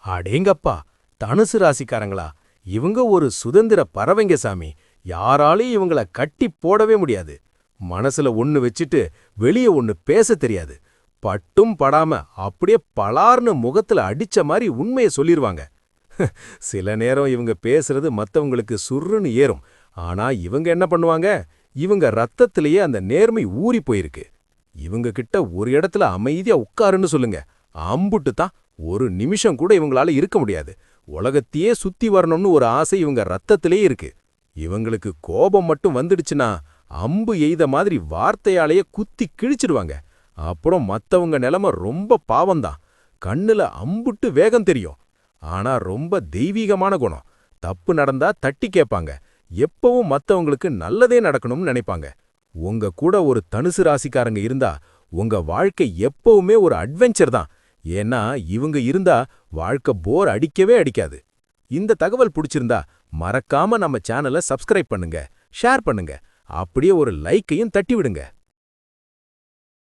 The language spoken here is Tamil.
அடேங்கப்பா! தனுசு ராசிக்காரங்களா? இவங்க ஒரு சுதந்திர பறவைங்க சாமி. யாராலையும் இவங்கள கட்டி போடவே முடியாது. மனசுல ஒண்ணு வச்சுட்டு வெளிய ஒண்ணு பேசத் தெரியாது. பட்டும் படாம அப்படியே பளார்னு முகத்துல அடிச்ச மாரி உண்மைய சொல்லிருவாங்க. சில நேரம் இவங்க பேசுறது மத்தவங்களுக்கு சுர்ருன்னு ஏறும். ஆனா இவங்க என்ன பண்ணுவாங்க? இவங்க ரத்தத்திலேயே அந்த நேர்மை ஊறி போயிருக்கு. இவங்க கிட்ட ஒரு இடத்துல அமைதியா உட்காருன்னு சொல்லுங்க. அம்புட்டு தான். ஒரு நிமிஷம் கூட இவங்களால இருக்க முடியாது. உலகத்தையே சுத்தி வரணும்னு ஒரு ஆசை இவங்க ரத்தத்திலே இருக்கு. இவங்களுக்கு கோபம் மட்டும் வந்துடுச்சுன்னா அம்பு எய்த மாதிரி வார்த்தையாலேயே குத்தி கிழிச்சிடுவாங்க. அப்புறம் மத்தவங்க நிலைமை ரொம்ப பாவம்தான். கண்ணுல அம்புட்டு வேகம் தெரியும். ஆனா ரொம்ப தெய்வீகமான குணம். தப்பு நடந்தா தட்டி கேட்பாங்க. எப்பவும் மத்தவங்களுக்கு நல்லதே நடக்கணும்னு நினைப்பாங்க. உங்க கூட ஒரு தனுசு ராசிக்காரங்க இருந்தா உங்க வாழ்க்கை எப்பவுமே ஒரு அட்வென்ச்சர் தான். ஏன்னா இவங்க இருந்தா வாழ்க்கை போர் அடிக்கவே அடிக்காது. இந்த தகவல் பிடிச்சிருந்தா மறக்காம நம்ம சேனலை சப்ஸ்கிரைப் பண்ணுங்க, ஷேர் பண்ணுங்க, அப்படியே ஒரு லைக்கையும் தட்டி விடுங்க.